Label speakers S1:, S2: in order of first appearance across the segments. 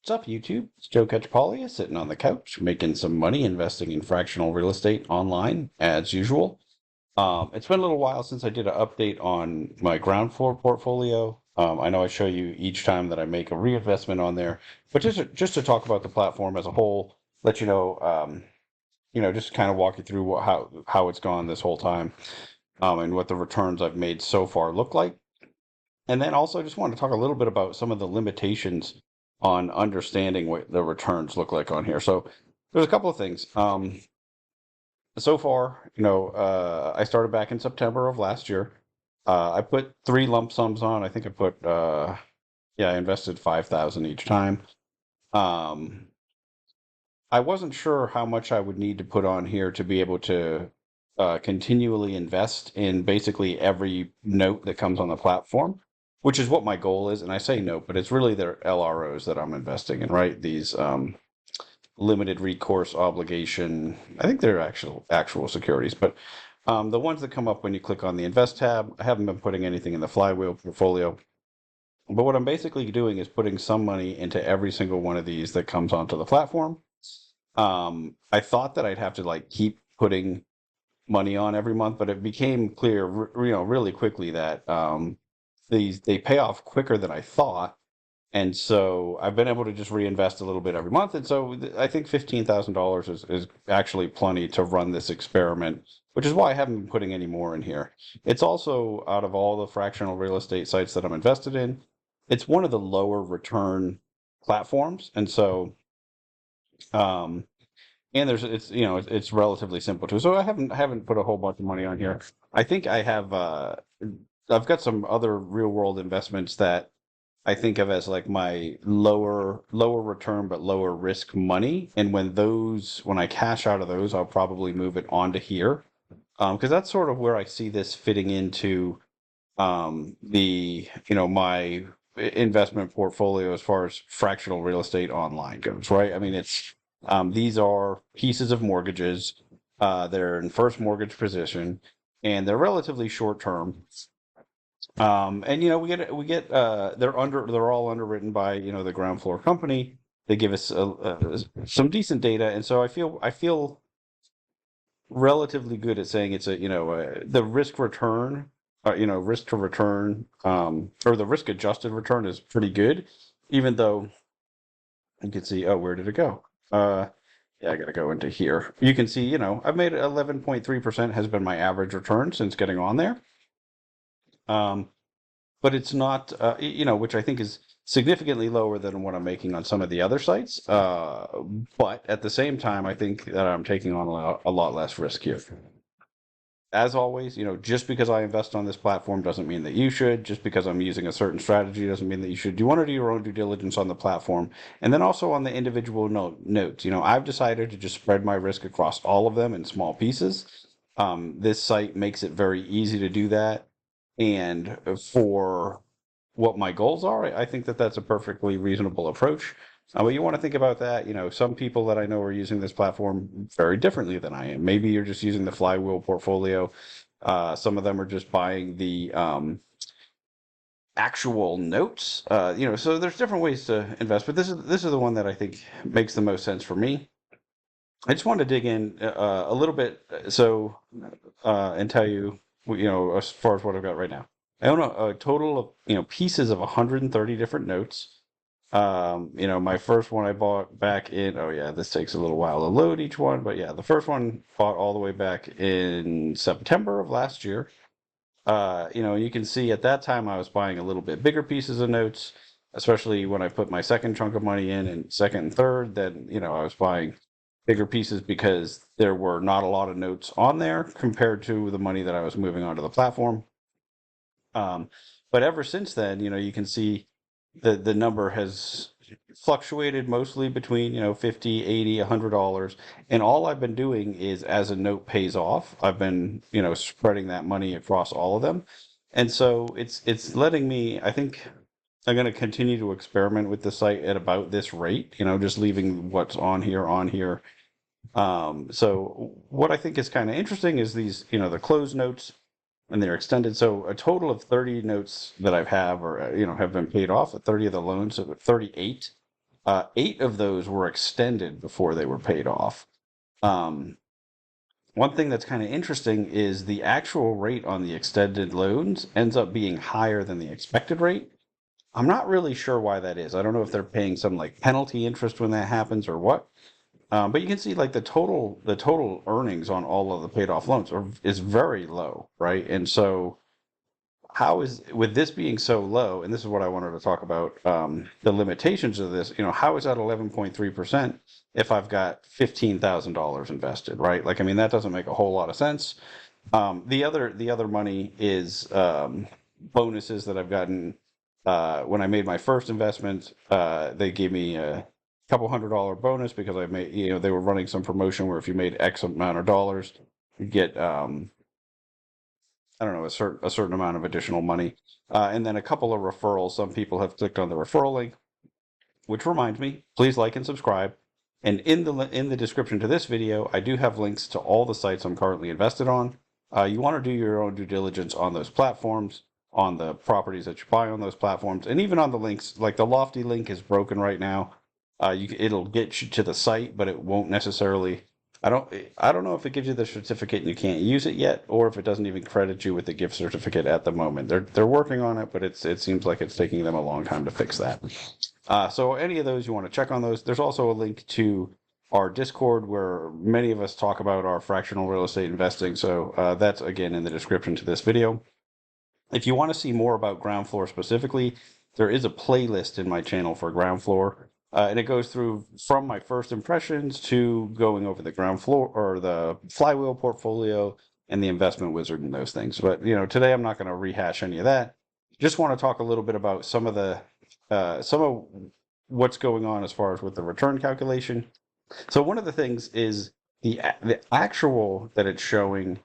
S1: What's up, YouTube? It's Joe Catchpolia sitting on the couch making some money investing in fractional real estate online as usual. It's been a little while since I did an update on my ground floor portfolio. I know I show you each time that I make a reinvestment on there, but just to talk about the platform as a whole, let just kind of walk you through how it's gone this whole time, and what the returns I've made so far look like. And then also just want to talk a little bit about some of the limitations on understanding what the returns look like on here. So there's a couple of things. So far, I started back in September of last year. I put three lump sums on. I think I invested 5,000 each time. Um, I wasn't sure how much I would need to put on here to be able to continually invest in basically every note that comes on the platform, which is what my goal is. And I say note, but it's really their LROs that I'm investing in, right? These limited recourse obligation. I think they're actual securities, but the ones that come up when you click on the invest tab, I haven't been putting anything in the flywheel portfolio. But what I'm basically doing is putting some money into every single one of these that comes onto the platform. I thought that I'd have to like keep putting money on every month, but it became clear, really quickly that they pay off quicker than I thought, and so I've been able to just reinvest a little bit every month, and so I think $15,000 is actually plenty to run this experiment, which is why I haven't been putting any more in here. It's also, out of all the fractional real estate sites that I'm invested in, it's one of the lower return platforms, and so um, and it's relatively simple too. So I haven't put a whole bunch of money on here. I think I've got some other real world investments that I think of as like my lower return but lower risk money. And when I cash out of those, I'll probably move it onto here. Because that's sort of where I see this fitting into my investment portfolio as far as fractional real estate online goes, right? I mean, these are pieces of mortgages. They're in first mortgage position, and they're relatively short term. And they're all underwritten by the ground floor company. They give us some decent data, and so I feel relatively good at saying it's the risk return, risk to return, or the risk adjusted return is pretty good, even though you can see, oh, where did it go? Yeah, I gotta go into here. You can see, I've made 11.3% has been my average return since getting on there. Um, but it's not, which I think is significantly lower than what I'm making on some of the other sites. But at the same time, I think that I'm taking on a lot less risk here. As always, just because I invest on this platform doesn't mean that you should. Just because I'm using a certain strategy doesn't mean that you should. You want to do your own due diligence on the platform, and then also on the individual notes. I've decided to just spread my risk across all of them in small pieces. This site makes it very easy to do that, and for what my goals are, I think that that's a perfectly reasonable approach. But you want to think about that. Some people that I know are using this platform very differently than I am. Maybe you're just using the flywheel portfolio. Some of them are just buying the actual notes. So there's different ways to invest, but this is the one that I think makes the most sense for me. I just want to dig in a little bit, and tell you, as far as what I've got right now. I own a total of pieces of 130 different notes. My first one I bought back in, oh yeah, this takes a little while to load each one, but yeah, the first one bought all the way back in September of last year. You can see at that time I was buying a little bit bigger pieces of notes, especially when I put my second chunk of money in and second and third, then, I was buying bigger pieces because there were not a lot of notes on there compared to the money that I was moving onto the platform. But ever since then, you can see the number has fluctuated mostly between 50, 80, $100, and all I've been doing is, as a note pays off, I've been spreading that money across all of them, and so it's letting me. I think I'm going to continue to experiment with the site at about this rate, just leaving what's on here. So what I think is kind of interesting is these, the closed notes and they're extended. So a total of 30 notes that I've have been paid off. 30 of the loans, so 38. 8 of those were extended before they were paid off. Um, One thing that's kind of interesting is the actual rate on the extended loans ends up being higher than the expected rate. I'm not really sure why that is. I don't know if they're paying some like penalty interest when that happens or what. But you can see like the total earnings on all of the paid off loans is very low, right? And so how is, with this being so low, and this is what I wanted to talk about, the limitations of this, how is that 11.3% if I've got $15,000 invested, right? Like, I mean, that doesn't make a whole lot of sense. The other money is bonuses that I've gotten. When I made my first investment, they gave me a couple $100 bonus because I made, they were running some promotion where if you made X amount of dollars, you get I don't know, a certain amount of additional money, and then a couple of referrals. Some people have clicked on the referral link, which reminds me, please like and subscribe. And in the description to this video, I do have links to all the sites I'm currently invested on. You want to do your own due diligence on those platforms, on the properties that you buy on those platforms, and even on the links. Like the Lofty link is broken right now. It'll get you to the site, but it won't necessarily. I don't know if it gives you the certificate and you can't use it yet, or if it doesn't even credit you with the gift certificate at the moment. They're working on it, but it seems like it's taking them a long time to fix that. So any of those you want to check on those. There's also a link to our Discord where many of us talk about our fractional real estate investing. So that's again in the description to this video. If you want to see more about Groundfloor specifically, there is a playlist in my channel for Groundfloor. And it goes through from my first impressions to going over the ground floor or the flywheel portfolio and the investment wizard and those things. But today I'm not going to rehash any of that. Just want to talk a little bit about some of what's going on as far as with the return calculation. So one of the things is the actual that it's showing.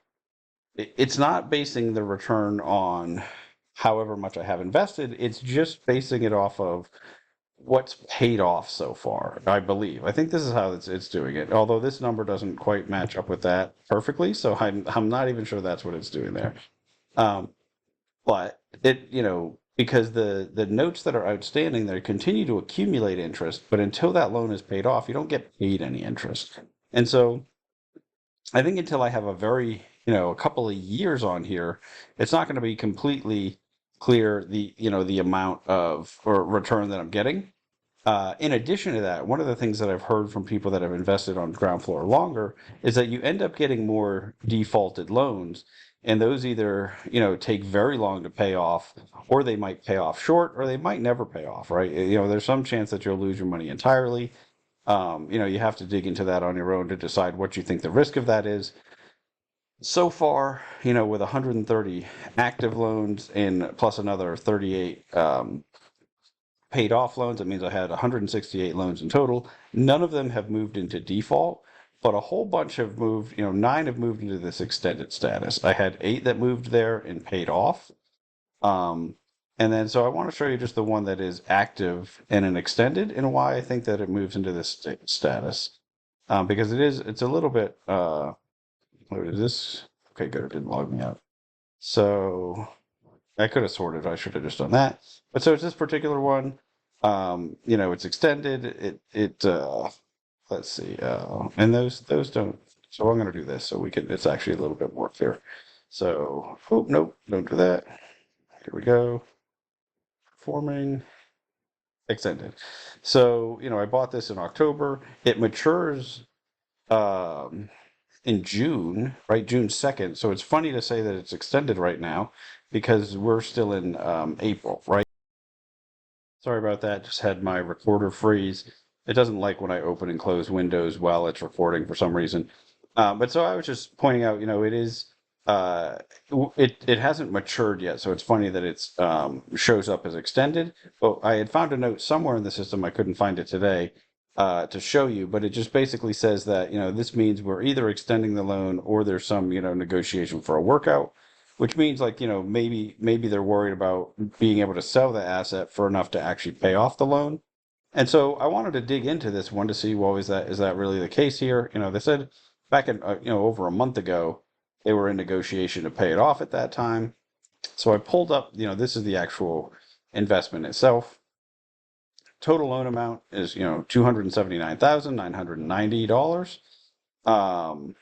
S1: It's not basing the return on however much I have invested. It's just basing it off of what's paid off so far, I believe. I think this is how it's doing it. Although this number doesn't quite match up with that perfectly, so I'm not even sure that's what it's doing there. Um, but because the notes that are outstanding, they continue to accumulate interest, but until that loan is paid off, you don't get paid any interest. And so I think until I have a couple of years on here, it's not going to be completely clear the amount of or return that I'm getting. In addition to that, one of the things that I've heard from people that have invested on Groundfloor longer is that you end up getting more defaulted loans, and those either take very long to pay off, or they might pay off short, or they might never pay off. Right? There's some chance that you'll lose your money entirely. You have to dig into that on your own to decide what you think the risk of that is. So far, with 130 active loans and plus another 38 paid off loans. It means I had 168 loans in total. None of them have moved into default, but a whole bunch have moved, 9 have moved into this extended status. I had 8 that moved there and paid off. Um, and then, so I want to show you just the one that is active and an extended and why I think that it moves into this status. Because it's a little bit, what is this? Okay, good. It didn't log me out. So I could have sorted. I should have just done that. But so it's this particular one. It's extended. Let's see. And those don't. So I'm going to do this so we can. It's actually a little bit more clear. So, oh nope, don't do that. Here we go. Forming extended. So I bought this in October. It matures in June, right? June 2nd. So it's funny to say that it's extended right now because we're still in April, right? Sorry about that. Just had my recorder freeze. It doesn't like when I open and close windows while it's recording for some reason. But so I was just pointing out, it is it hasn't matured yet, so it's funny that it's shows up as extended. But I had found a note somewhere in the system. I couldn't find it today to show you, but it just basically says that this means we're either extending the loan or there's some negotiation for a workout, which means like maybe they're worried about being able to sell the asset for enough to actually pay off the loan. And so I wanted to dig into this one to see, well, is that really the case here? They said back in over a month ago they were in negotiation to pay it off at that time. So I pulled up, this is the actual investment itself. total loan amount is, $279,990. Um,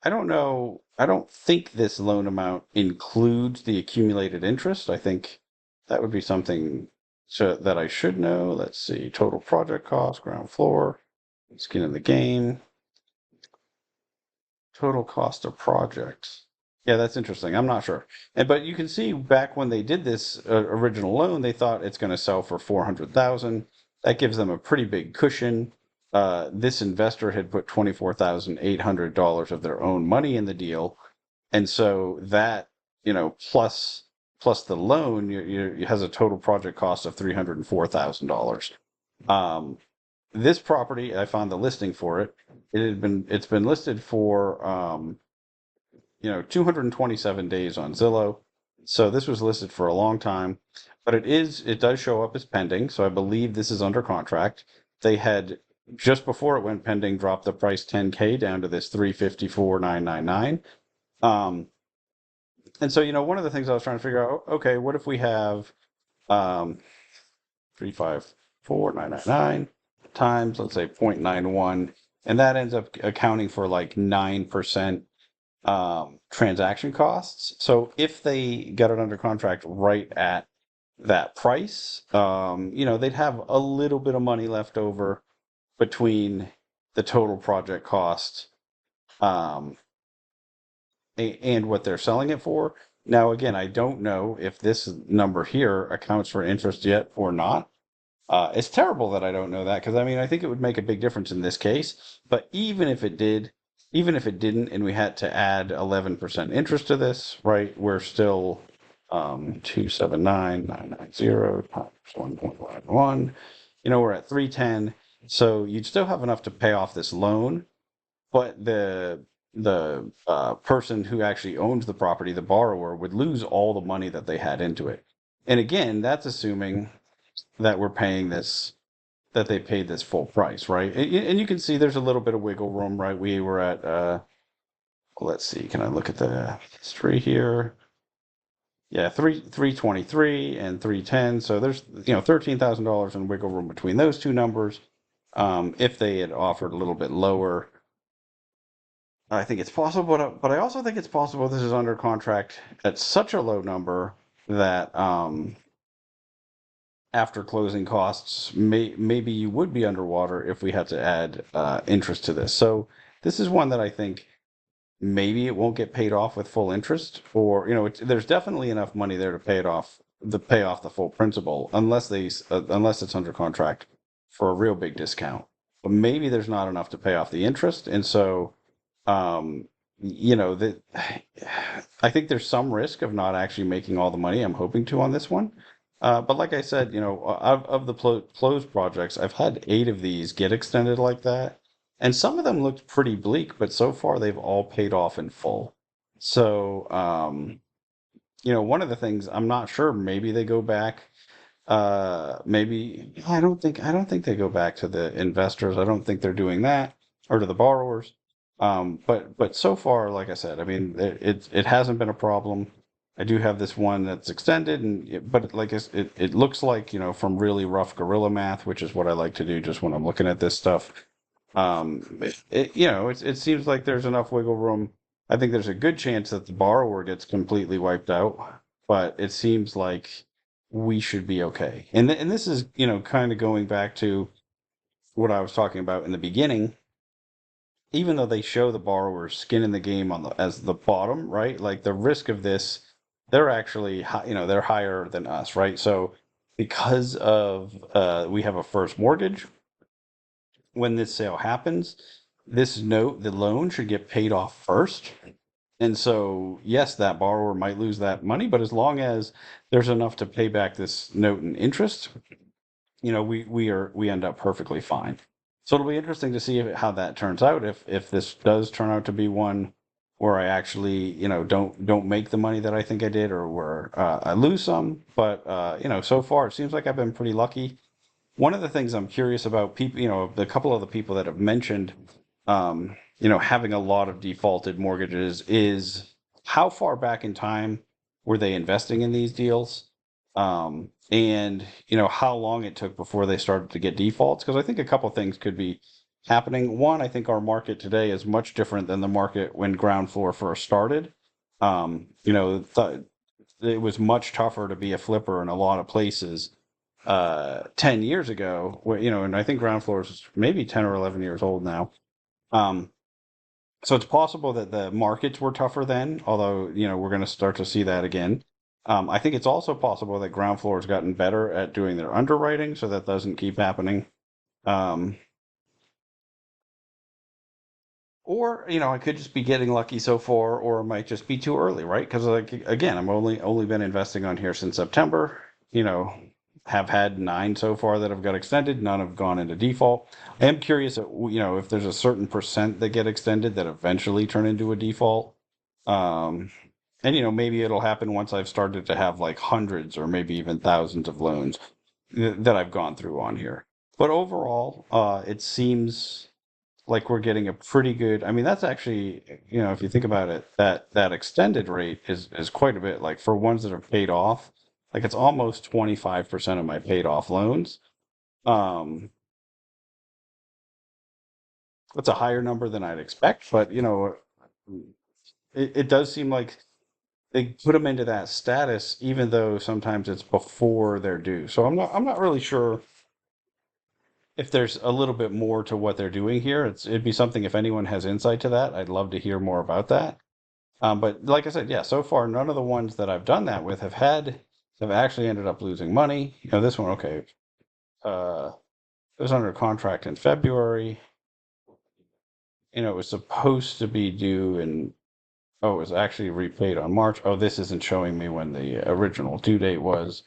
S1: I don't know. I don't think this loan amount includes the accumulated interest. I think that would be something that I should know. Let's see. Total project cost, ground floor, skin in the game, total cost of project. Yeah, that's interesting. I'm not sure. But you can see back when they did this original loan, they thought it's going to sell for 400,000. That gives them a pretty big cushion. This investor had put $24,800 of their own money in the deal, and so that, plus the loan, you has a total project cost of $304,000. Um, this property, I found the listing for it. It's been listed for 227 days on Zillow. So this was listed for a long time, but it does show up as pending. So I believe this is under contract. They had, just before it went pending, dropped the price 10K down to this 354,999. And so, one of the things I was trying to figure out, okay, what if we have 354,999 times, let's say 0.91, and that ends up accounting for like 9% transaction costs. So if they got it under contract right at that price, they'd have a little bit of money left over between the total project cost um, and what they're selling it for. Now, again, I don't know if this number here accounts for interest yet or not. It's terrible that I don't know that, because I think it would make a big difference in this case. But even if it did, even if it didn't, and we had to add 11% interest to this, right? We're still 279,990 times 1.11. We're at 310. So you'd still have enough to pay off this loan, but the person who actually owns the property, the borrower, would lose all the money that they had into it. And again, that's assuming that we're paying this, that they paid this full price, right? And you can see there's a little bit of wiggle room, right? We were at, let's see, can I look at the history here? Yeah, 323 and 310. So there's, $13,000 in wiggle room between those two numbers. If they had offered a little bit lower, I think it's possible, but I also think it's possible this is under contract at such a low number that after closing costs, maybe you would be underwater if we had to add interest to this. So this is one that I think maybe it won't get paid off with full interest, or there's definitely enough money there to pay off the full principal, unless unless it's under contract for a real big discount. But maybe there's not enough to pay off the interest, and so um, that I think there's some risk of not actually making all the money I'm hoping to on this one. But like I said, of the closed projects, I've had 8 of these get extended like that. And some of them looked pretty bleak, but so far they've all paid off in full. So, one of the things I'm not sure, maybe they go back. Maybe I don't think they go back to the investors. I don't think they're doing that, or to the borrowers. But so far, like I said, it hasn't been a problem. I do have this one that's extended, but like it looks like, from really rough guerrilla math, which is what I like to do just when I'm looking at this stuff. It seems like there's enough wiggle room. I think there's a good chance that the borrower gets completely wiped out, but it seems like we should be okay. And this is, kind of going back to what I was talking about in the beginning. Even though they show the borrower's skin in the game as the bottom, right? Like the risk of this, they're actually they're higher than us, right? So because of we have a first mortgage, when this sale happens, the loan should get paid off first. And so, yes, that borrower might lose that money, but as long as there's enough to pay back this note and interest, we end up perfectly fine. So it'll be interesting to see how that turns out. If this does turn out to be one where I actually, don't make the money that I think I did, or where I lose some. But so far it seems like I've been pretty lucky. One of the things I'm curious about, people, the couple of the people that have mentioned, having a lot of defaulted mortgages, is how far back in time were they investing in these deals? and how long it took before they started to get defaults. Because I think a couple things could be happening. One, I think our market today is much different than the market when Ground Floor first started. It was much tougher to be a flipper in a lot of places 10 years ago, and I think Ground Floor is maybe 10 or 11 years old now. Um, so it's possible that the markets were tougher then, although, we're going to start to see that again. I think it's also possible that Ground Floor has gotten better at doing their underwriting, so that doesn't keep happening. Um, or, I could just be getting lucky so far, or it might just be too early, right? Because, like, again, I'm only been investing on here since September. You know, have had 9 so far that have got extended. None have gone into default. I am curious, if there's a certain percent that get extended that eventually turn into a default. Um, and maybe it'll happen once I've started to have like hundreds or maybe even thousands of loans that I've gone through on here. But overall, it seems like we're getting a pretty good. I mean, that's actually, if you think about it, that extended rate is quite a bit. Like for ones that are paid off, like it's almost 25% of my paid off loans. Um, that's a higher number than I'd expect, but it does seem like they put them into that status, even though sometimes it's before they're due. So I'm not really sure if there's a little bit more to what they're doing here. It'd be something, if anyone has insight to that, I'd love to hear more about that. But like I said, yeah, so far none of the ones that I've done that with have actually ended up losing money. This one, okay, it was under contract in February. It was supposed to be due in, oh, it was actually repaid on March. Oh, this isn't showing me when the original due date was.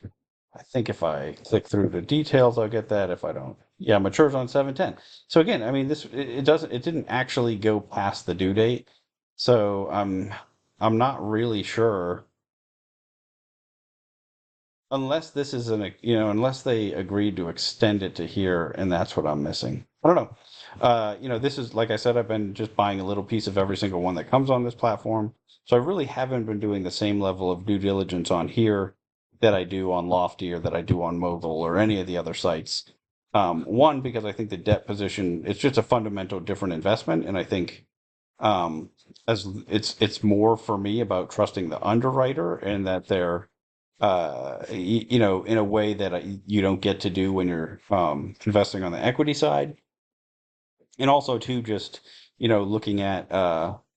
S1: I think if I click through the details, I'll get that. If I don't, yeah, matures on 7/10. So again, I mean, it didn't actually go past the due date. So I'm not really sure, unless this is unless they agreed to extend it to here, and that's what I'm missing. I don't know. This is, like I said, I've been just buying a little piece of every single one that comes on this platform. So I really haven't been doing the same level of due diligence on here that I do on Lofty or that I do on Mogul or any of the other sites. One, because I think the debt position, it's just a fundamental different investment, and I think as it's more for me about trusting the underwriter and that they're in a way that you don't get to do when you're investing on the equity side. And also too, just looking at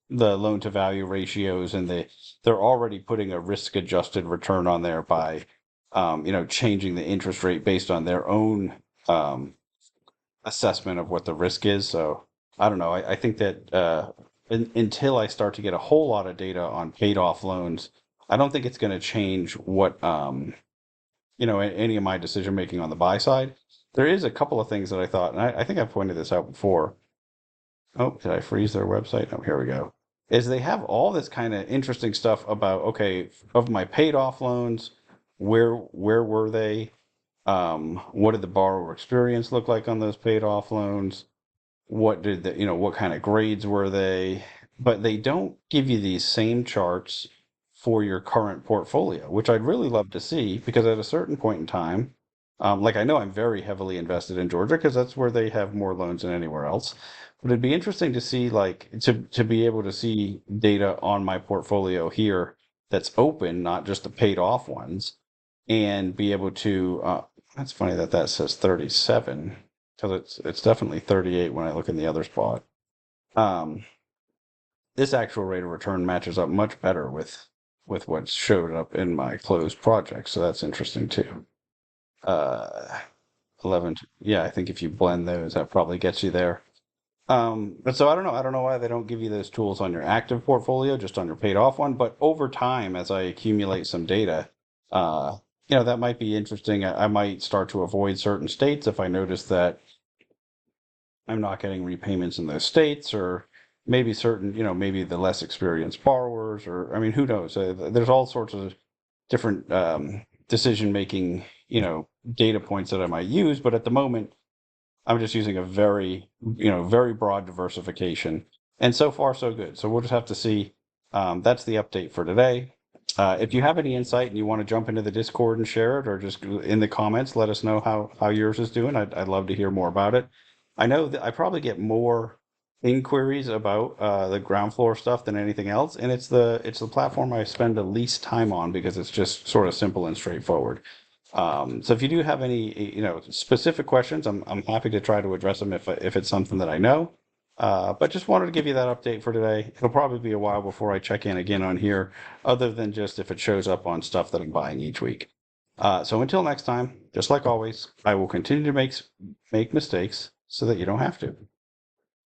S1: the loan to value ratios, and they're already putting a risk adjusted return on there by changing the interest rate based on their own um, assessment of what the risk is. So I don't know. I think that until I start to get a whole lot of data on paid off loans, I don't think it's going to change what any of my decision making on the buy side. There is a couple of things that I thought, and I think I pointed this out before. Oh, did I freeze their website? Oh, here we go. Is they have all this kind of interesting stuff about, okay, of my paid off loans, where were they? What did the borrower experience look like on those paid off loans? What kind of grades were they? But they don't give you these same charts for your current portfolio, which I'd really love to see, because at a certain point in time, like I know I'm very heavily invested in Georgia because that's where they have more loans than anywhere else. But it'd be interesting to see, like, to be able to see data on my portfolio here that's open, not just the paid off ones, and be able to. That's funny that says 37, because it's definitely 38 when I look in the other spot. Um, this actual rate of return matches up much better with what showed up in my closed project, so that's interesting too. Uh, 11, yeah, I think if you blend those, that probably gets you there. But so I don't know. I don't know why they don't give you those tools on your active portfolio, just on your paid off one. But over time, as I accumulate some data, that might be interesting. I might start to avoid certain states if I notice that I'm not getting repayments in those states, or maybe certain, maybe the less experienced borrowers, or I mean, who knows? There's all sorts of different decision making, data points that I might use. But at the moment, I'm just using a very broad diversification, and so far so good. So we'll just have to see. That's the update for today. If you have any insight and you want to jump into the Discord and share it, or just in the comments, let us know how yours is doing. I'd love to hear more about it. I know that I probably get more inquiries about the ground floor stuff than anything else, and it's the platform I spend the least time on because it's just sort of simple and straightforward. So if you do have any, specific questions, I'm happy to try to address them if it's something that I know. But just wanted to give you that update for today. It'll probably be a while before I check in again on here, other than just if it shows up on stuff that I'm buying each week. So until next time, just like always, I will continue to make mistakes so that you don't have to.